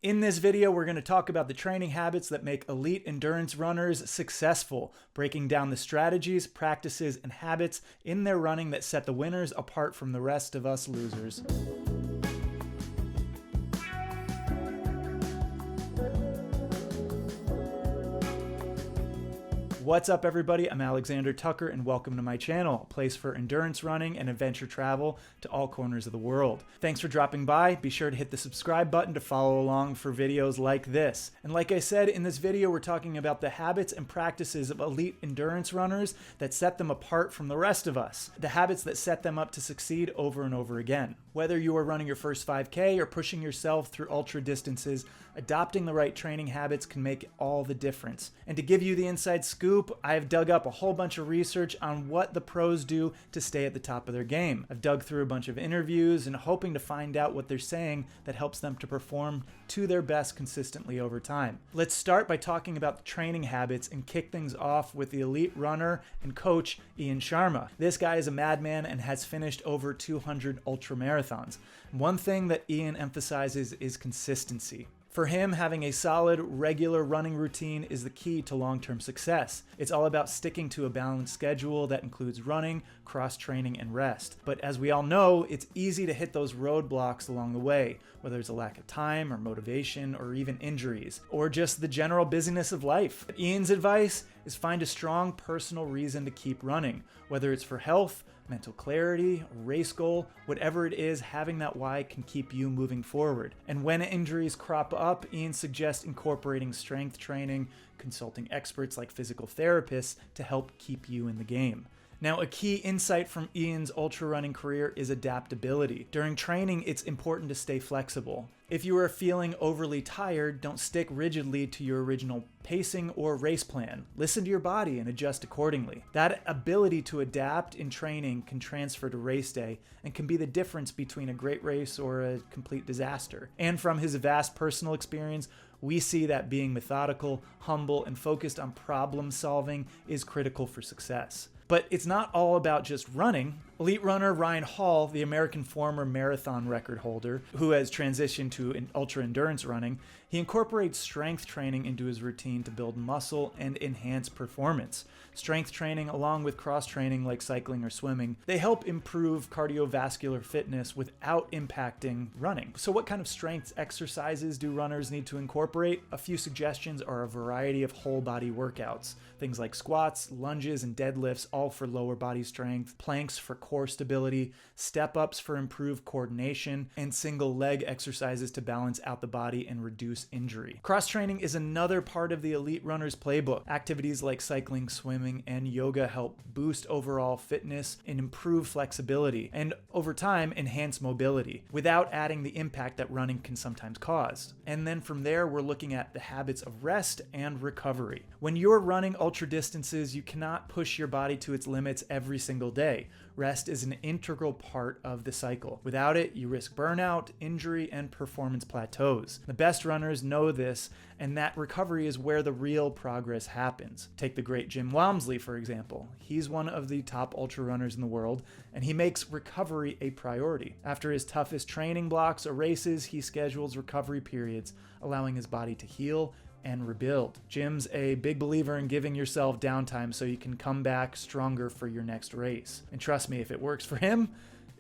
In this video, we're going to talk about the training habits that make elite endurance runners successful, breaking down the strategies, practices, and habits in their running that set the winners apart from the rest of us losers. What's up, everybody? I'm Alexander Tucker, and welcome to my channel, a place for endurance running and adventure travel to all corners of the world. Thanks for dropping by. Be sure to hit the subscribe button to follow along for videos like this. And like I said, in this video, we're talking about the habits and practices of elite endurance runners that set them apart from the rest of us, the habits that set them up to succeed over and over again. Whether you are running your first 5K or pushing yourself through ultra distances, adopting the right training habits can make all the difference. And to give you the inside scoop, I've dug up a whole bunch of research on what the pros do to stay at the top of their game. I've dug through a bunch of interviews and hoping to find out what they're saying that helps them to perform to their best consistently over time. Let's start by talking about the training habits and kick things off with the elite runner and coach Ian Sharma. This guy is a madman and has finished over 200 ultramarathons. One thing that Ian emphasizes is consistency. For him, having a solid, regular running routine is the key to long-term success. It's all about sticking to a balanced schedule that includes running, cross-training, and rest. But as we all know, it's easy to hit those roadblocks along the way, whether it's a lack of time or motivation or even injuries, or just the general busyness of life. But Ian's advice is find a strong personal reason to keep running, whether it's for health, mental clarity, a race goal, whatever it is, having that why can keep you moving forward. And when injuries crop up, Ian suggests incorporating strength training, consulting experts like physical therapists to help keep you in the game. Now, a key insight from Ian's ultra running career is adaptability. During training, it's important to stay flexible. If you are feeling overly tired, don't stick rigidly to your original pacing or race plan. Listen to your body and adjust accordingly. That ability to adapt in training can transfer to race day and can be the difference between a great race or a complete disaster. And from his vast personal experience, we see that being methodical, humble, and focused on problem solving is critical for success. But it's not all about just running. Elite runner Ryan Hall, the American former marathon record holder, who has transitioned to ultra endurance running, he incorporates strength training into his routine to build muscle and enhance performance. Strength training, along with cross training like cycling or swimming, they help improve cardiovascular fitness without impacting running. So what kind of strength exercises do runners need to incorporate? A few suggestions are a variety of whole body workouts, things like squats, lunges, and deadlifts, all for lower body strength, planks for core stability, step-ups for improved coordination, and single leg exercises to balance out the body and reduce injury. Cross-training is another part of the elite runner's playbook. Activities like cycling, swimming, and yoga help boost overall fitness and improve flexibility, and over time, enhance mobility, without adding the impact that running can sometimes cause. And then from there, we're looking at the habits of rest and recovery. When you're running ultra distances, you cannot push your body to its limits every single day. Rest is an integral part of the cycle. Without it, you risk burnout, injury, and performance plateaus. The best runners know this, and that recovery is where the real progress happens. Take the great Jim Walmsley, for example. He's one of the top ultra runners in the world, and he makes recovery a priority. After his toughest training blocks or races, he schedules recovery periods, allowing his body to heal and rebuild. Jim's a big believer in giving yourself downtime so you can come back stronger for your next race. And trust me, if it works for him,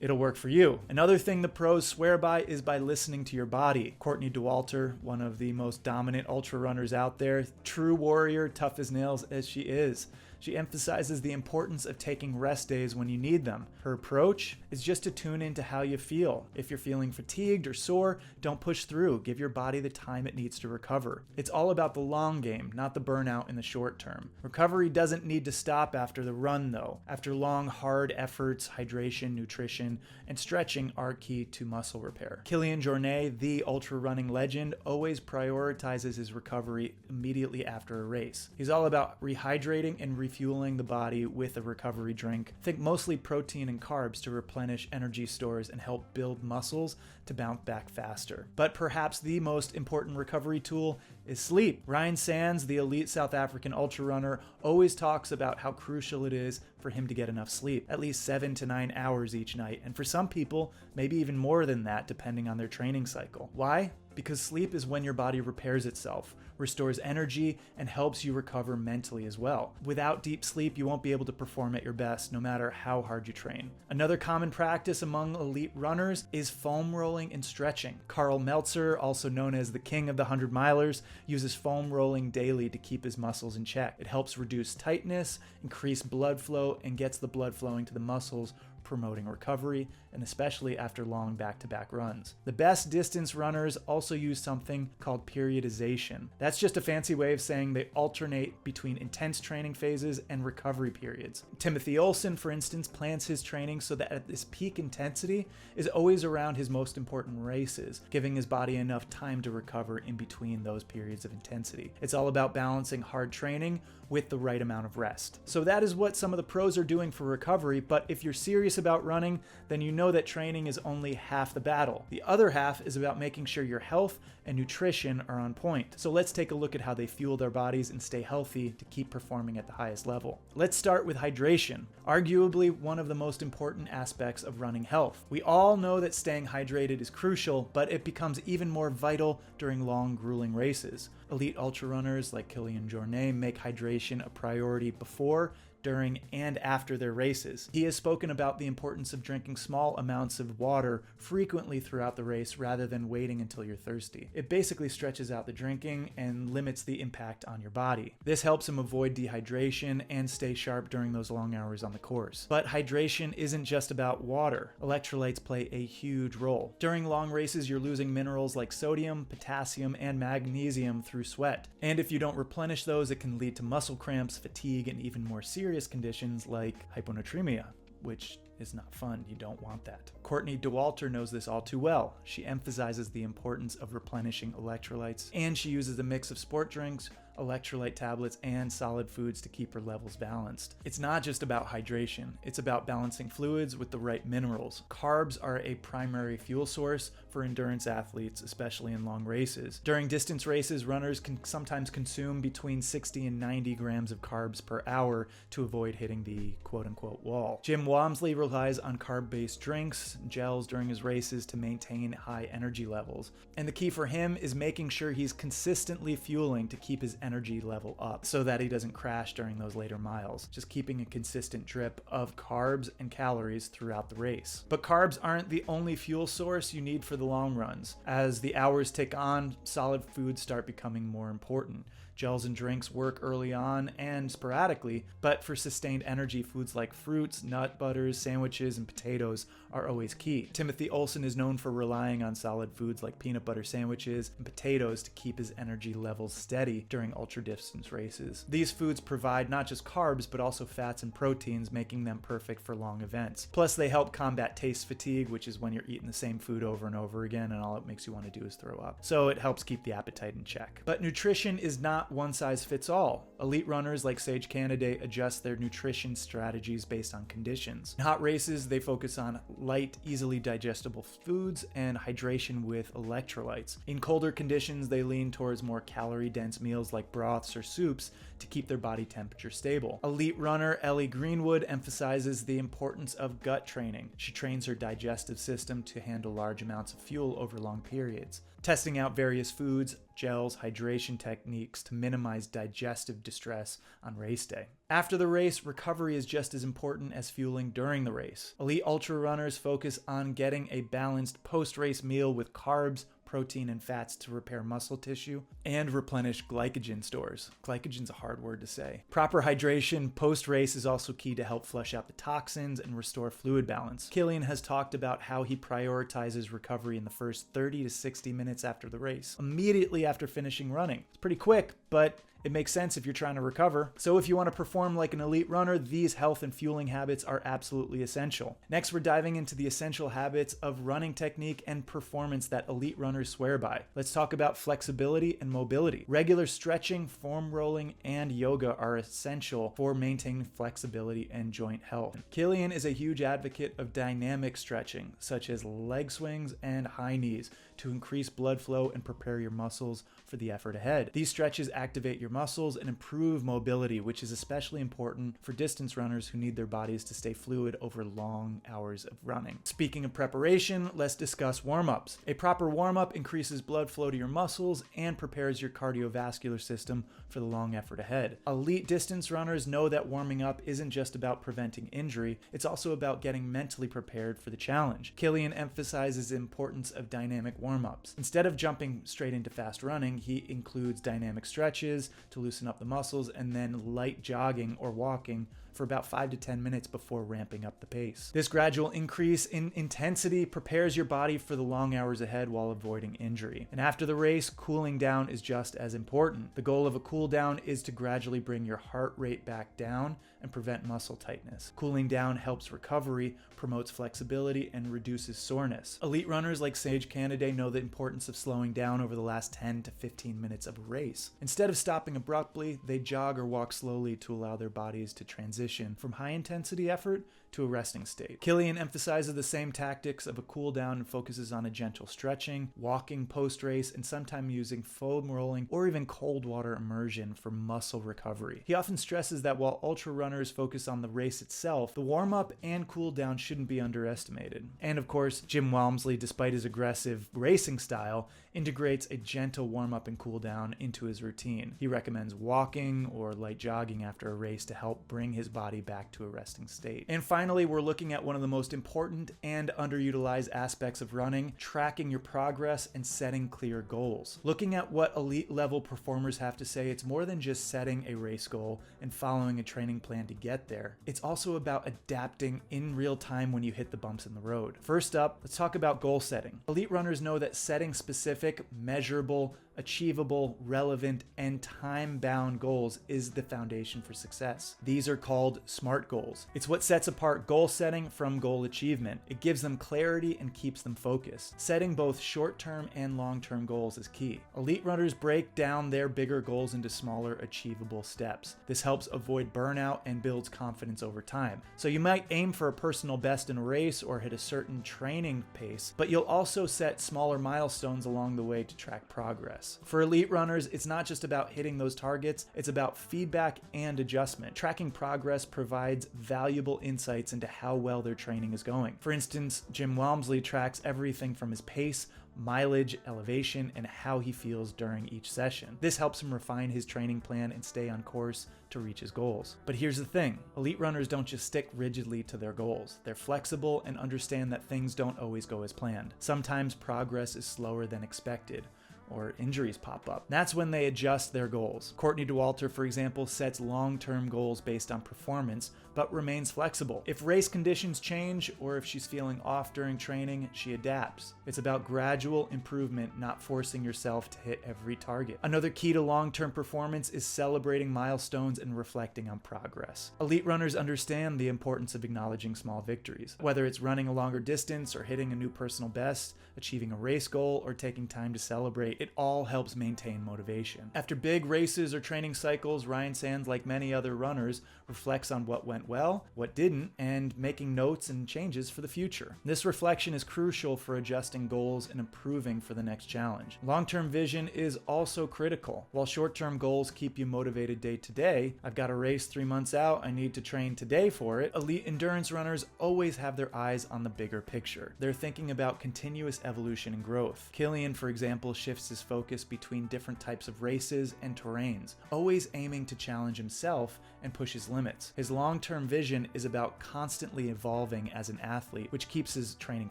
it'll work for you. Another thing the pros swear by is by listening to your body. Courtney Dewaulter, one of the most dominant ultra runners out there, true warrior, tough as nails as she is, she emphasizes the importance of taking rest days when you need them. Her approach is just to tune into how you feel. If you're feeling fatigued or sore, don't push through. Give your body the time it needs to recover. It's all about the long game, not the burnout in the short term. Recovery doesn't need to stop after the run, though. After long, hard efforts, hydration, nutrition, and stretching are key to muscle repair. Kilian Jornet, the ultra running legend, always prioritizes his recovery immediately after a race. He's all about rehydrating and refueling the body with a recovery drink. Think mostly protein and carbs to replenish energy stores and help build muscles to bounce back faster. But perhaps the most important recovery tool is sleep. Ryan Sands, the elite South African ultra runner, always talks about how crucial it is for him to get enough sleep, at least 7 to 9 hours each night, and for some people, maybe even more than that depending on their training cycle. Why? because sleep is when your body repairs itself, restores energy, and helps you recover mentally as well. Without deep sleep, you won't be able to perform at your best, no matter how hard you train. Another common practice among elite runners is foam rolling and stretching. Karl Meltzer, also known as the king of the 100-milers, uses foam rolling daily to keep his muscles in check. It helps reduce tightness, increase blood flow, and gets the blood flowing to the muscles, promoting recovery, and especially after long back-to-back runs. The best distance runners also use something called periodization. That's just a fancy way of saying they alternate between intense training phases and recovery periods. Timothy Olson, for instance, plans his training so that at this peak intensity is always around his most important races, giving his body enough time to recover in between those periods of intensity. It's all about balancing hard training with the right amount of rest. So that is what some of the pros are doing for recovery, but if you're serious about running, then you know that training is only half the battle. The other half is about making sure your health and nutrition are on point. So let's take a look at how they fuel their bodies and stay healthy to keep performing at the highest level. Let's start with hydration, arguably one of the most important aspects of running health. We all know that staying hydrated is crucial, but it becomes even more vital during long, grueling races. Elite ultra runners like Kilian Jornet make hydration a priority before, during, and after their races. He has spoken about the importance of drinking small amounts of water frequently throughout the race rather than waiting until you're thirsty. It basically stretches out the drinking and limits the impact on your body. This helps him avoid dehydration and stay sharp during those long hours on the course. But hydration isn't just about water. Electrolytes play a huge role. During long races, you're losing minerals like sodium, potassium, and magnesium through sweat. And if you don't replenish those, it can lead to muscle cramps, fatigue, and even more serious conditions like hyponatremia, which is not fun. You don't want that. Courtney Dewaulter knows this all too well. She emphasizes the importance of replenishing electrolytes, and she uses a mix of sport drinks, electrolyte tablets, and solid foods to keep her levels balanced. It's not just about hydration, it's about balancing fluids with the right minerals. Carbs are a primary fuel source for endurance athletes, especially in long races. During distance races, runners can sometimes consume between 60 and 90 grams of carbs per hour to avoid hitting the quote-unquote wall. Jim Walmsley relies on carb-based drinks, gels during his races to maintain high energy levels. And the key for him is making sure he's consistently fueling to keep his energy level up so that he doesn't crash during those later miles, just keeping a consistent drip of carbs and calories throughout the race. But carbs aren't the only fuel source you need for the long runs. As the hours tick on, solid foods start becoming more important. Gels and drinks work early on and sporadically, but for sustained energy, foods like fruits, nut butters, sandwiches, and potatoes are always key. Timothy Olson is known for relying on solid foods like peanut butter sandwiches and potatoes to keep his energy levels steady during ultra distance races. These foods provide not just carbs, but also fats and proteins, making them perfect for long events. Plus, they help combat taste fatigue, which is when you're eating the same food over and over again and all it makes you want to do is throw up. So it helps keep the appetite in check. But nutrition is not one size fits all. Elite runners like Sage Candidate adjust their nutrition strategies based on conditions. In hot races, they focus on light, easily digestible foods and hydration with electrolytes. In colder conditions, they lean towards more calorie-dense meals like broths or soups to keep their body temperature stable. Elite runner Ellie Greenwood emphasizes the importance of gut training. She trains her digestive system to handle large amounts of fuel over long periods, testing out various foods, gels, hydration techniques to minimize digestive distress on race day. After the race, recovery is just as important as fueling during the race. Elite ultra runners focus on getting a balanced post-race meal with carbs, protein, and fats to repair muscle tissue and replenish glycogen stores. Glycogen's a hard word to say. Proper hydration post-race is also key to help flush out the toxins and restore fluid balance. Kilian has talked about how he prioritizes recovery in the first 30 to 60 minutes after the race, immediately after finishing running. It's pretty quick, but it makes sense if you're trying to recover. So if you want to perform like an elite runner, these health and fueling habits are absolutely essential. Next, we're diving into the essential habits of running technique and performance that elite runners swear by. Let's talk about flexibility and mobility. Regular stretching, foam rolling, and yoga are essential for maintaining flexibility and joint health. Kilian is a huge advocate of dynamic stretching, such as leg swings and high knees, to increase blood flow and prepare your muscles for the effort ahead. These stretches activate your muscles and improve mobility, which is especially important for distance runners who need their bodies to stay fluid over long hours of running. Speaking of preparation, let's discuss warm-ups. A proper warm-up increases blood flow to your muscles and prepares your cardiovascular system for the long effort ahead. Elite distance runners know that warming up isn't just about preventing injury, it's also about getting mentally prepared for the challenge. Kilian emphasizes the importance of dynamic warm-ups. Instead of jumping straight into fast running, he includes dynamic stretches to loosen up the muscles and then light jogging or walking for about 5 to 10 minutes before ramping up the pace. This gradual increase in intensity prepares your body for the long hours ahead while avoiding injury. And after the race, cooling down is just as important. The goal of a cool down is to gradually bring your heart rate back down and prevent muscle tightness. Cooling down helps recovery, promotes flexibility, and reduces soreness. Elite runners like Sage Canaday know the importance of slowing down over the last 10 to 15 minutes of a race. Instead of stopping abruptly, they jog or walk slowly to allow their bodies to transition from high-intensity effort to a resting state. Kilian emphasizes the same tactics of a cool down and focuses on a gentle stretching, walking post-race, and sometimes using foam rolling or even cold water immersion for muscle recovery. He often stresses that while ultra runners focus on the race itself, the warm-up and cool down shouldn't be underestimated. And of course, Jim Walmsley, despite his aggressive racing style, integrates a gentle warm-up and cool down into his routine. He recommends walking or light jogging after a race to help bring his body back to a resting state. And finally, we're looking at one of the most important and underutilized aspects of running, tracking your progress and setting clear goals. Looking at what elite level performers have to say, it's more than just setting a race goal and following a training plan to get there. It's also about adapting in real time when you hit the bumps in the road. First up, let's talk about goal setting. Elite runners know that setting specific, measurable, achievable, relevant, and time-bound goals is the foundation for success. These are called SMART goals. It's what sets apart goal setting from goal achievement. It gives them clarity and keeps them focused. Setting both short-term and long-term goals is key. Elite runners break down their bigger goals into smaller, achievable steps. This helps avoid burnout and builds confidence over time. So you might aim for a personal best in a race or hit a certain training pace, but you'll also set smaller milestones along the way to track progress. For elite runners, it's not just about hitting those targets, it's about feedback and adjustment. Tracking progress provides valuable insights into how well their training is going. For instance, Jim Walmsley tracks everything from his pace, mileage, elevation, and how he feels during each session. This helps him refine his training plan and stay on course to reach his goals. But here's the thing, elite runners don't just stick rigidly to their goals. They're flexible and understand that things don't always go as planned. Sometimes progress is slower than expected, or injuries pop up. That's when they adjust their goals. Courtney Dewaulter, for example, sets long-term goals based on performance, but remains flexible. If race conditions change, or if she's feeling off during training, she adapts. It's about gradual improvement, not forcing yourself to hit every target. Another key to long-term performance is celebrating milestones and reflecting on progress. Elite runners understand the importance of acknowledging small victories. Whether it's running a longer distance or hitting a new personal best, achieving a race goal, or taking time to celebrate, it all helps maintain motivation. After big races or training cycles, Ryan Sands, like many other runners, reflects on what went well, what didn't, and making notes and changes for the future. This reflection is crucial for adjusting goals and improving for the next challenge. Long-term vision is also critical. While short-term goals keep you motivated day to day, I've got a race 3 months out, I need to train today for it, elite endurance runners always have their eyes on the bigger picture. They're thinking about continuous evolution and growth. Kilian, for example, shifts his focus between different types of races and terrains, always aiming to challenge himself and push his limits. His long-term vision is about constantly evolving as an athlete, which keeps his training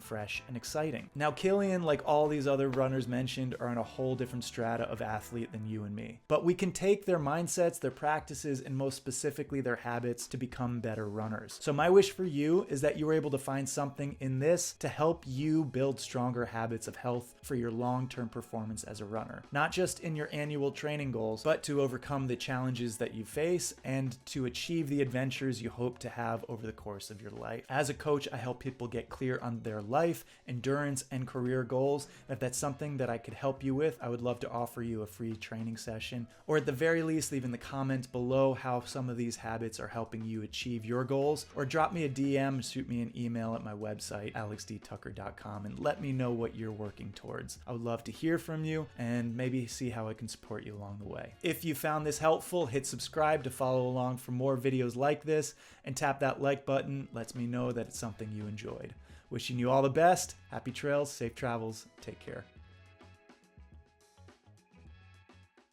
fresh and exciting. Now, Kilian, like all these other runners mentioned, are in a whole different strata of athlete than you and me. But we can take their mindsets, their practices, and most specifically their habits to become better runners. So my wish for you is that you were able to find something in this to help you build stronger habits of health for your long-term performance as a runner. Not just in your annual training goals, but to overcome the challenges that you face and to achieve the adventures you hope to have over the course of your life. As a coach, I help people get clear on their life, endurance, and career goals. If that's something that I could help you with, I would love to offer you a free training session, or at the very least, leave in the comments below how some of these habits are helping you achieve your goals, or drop me a DM, shoot me an email at my website, alexdtucker.com, and let me know what you're working towards. I would love to hear from you and maybe see how I can support you along the way. If you found this helpful, hit subscribe to follow along for more videos like this, and tap that like button. Lets me know that it's something you enjoyed. Wishing you all the best. Happy trails, safe travels, take care.